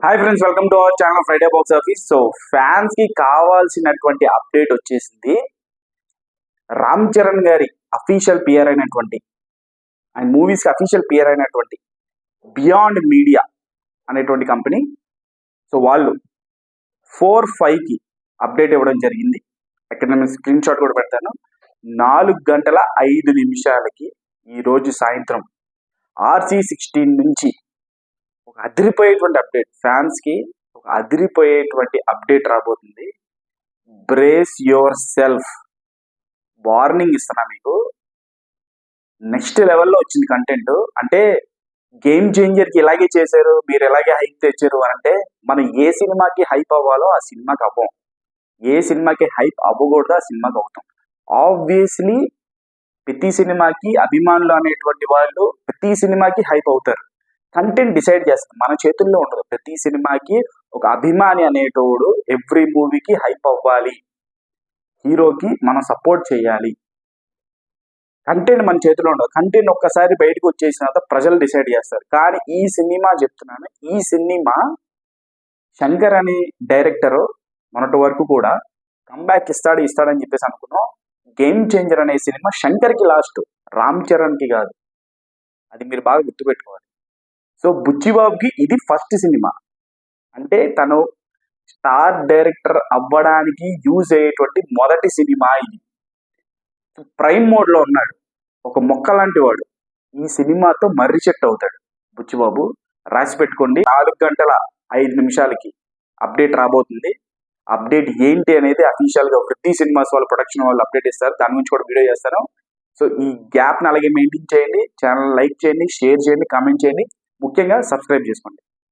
Hi friends, welcome to our channel Friday box office. So fans కి కావాల్సినటువంటి update వచ్చేసింది. రామ్ చరణ్ గారి అఫీషియల్ పిఆర్ అయినటువంటి ఆయన మూవీస్ కి అఫీషియల్ పిఆర్ అయినటువంటి బియాండ్ మీడియా అనేటువంటి కంపెనీ. సో వాళ్ళు 4-5 కి అప్డేట్ ఇవ్వడం జరిగింది. ఇక్కడ నేను స్క్రీన్ షాట్ కూడా పెడతాను. 4:05 ఈ రోజు సాయంత్రం RC16 నుంచి ఒక అదిరిపోయేటువంటి అప్డేట్, ఫ్యాన్స్ కి ఒక అదిరిపోయేటువంటి అప్డేట్ రాబోతుంది. బ్రేస్ యువర్ సెల్ఫ్, వార్నింగ్ ఇస్తున్నా మీకు. నెక్స్ట్ లెవెల్లో వచ్చింది కంటెంట్. అంటే గేమ్ చేంజర్ కి ఇలాగే చేశారు, మీరు ఎలాగే హైప్ తెచ్చారు అని అంటే, మనం ఏ సినిమాకి హైప్ అవ్వాలో ఆ సినిమాకి అవ్వం, ఏ సినిమాకి హైప్ అవ్వకూడదో ఆ సినిమాకి అవుతాం. ఆబ్వియస్లీ ప్రతి సినిమాకి అభిమానులు అనేటువంటి వాళ్ళు ప్రతి సినిమాకి హైప్ అవుతారు. కంటెంట్ డిసైడ్ చేస్తుంది, మన చేతుల్లో ఉండదు. ప్రతి సినిమాకి ఒక అభిమాని అనేటోడు ఎవ్రీ మూవీకి హైప్ అవ్వాలి, హీరోకి మనం సపోర్ట్ చేయాలి. కంటెంట్ మన చేతిలో ఉండదు. కంటెంట్ ఒక్కసారి బయటకు వచ్చేసిన తర్వాత ప్రజలు డిసైడ్ చేస్తారు. కానీ ఈ సినిమా చెప్తున్నాను, ఈ సినిమా శంకర్ అనే డైరెక్టర్ మొన్నటి వరకు కూడా కంబ్యాక్ ఇస్తాడని చెప్పేసి అనుకున్నాం. గేమ్ చేంజర్ అనే సినిమా శంకర్కి లాస్ట్, రామ్ చరణ్కి కాదు. అది మీరు బాగా గుర్తుపెట్టుకోవాలి. సో బుచ్చిబాబుకి ఇది ఫస్ట్ సినిమా. అంటే తను స్టార్ డైరెక్టర్ అవ్వడానికి యూజ్ అయ్యేటువంటి మొదటి సినిమా ఇది. ప్రైమ్ మోడ్ లో ఉన్నాడు, ఒక మొక్క లాంటి వాడు. ఈ సినిమాతో మర్రి చెట్టు అవుతాడు బుచ్చిబాబు. రాసి పెట్టుకోండి. 4:05 అప్డేట్ రాబోతుంది. అప్డేట్ ఏంటి అనేది అఫీషియల్ గా వృద్ధి సినిమాస్ వాళ్ళ ప్రొడక్షన్ వాళ్ళు అప్డేట్ ఇస్తారు. దాని గురించి కూడా వీడియో చేస్తాను. సో ఈ గ్యాప్ ని అలాగే మెయింటైన్ చేయండి. ఛానల్ లైక్ చేయండి, షేర్ చేయండి, కామెంట్ చేయండి, ముఖ్యంగా సబ్స్క్రైబ్ చేసుకోండి.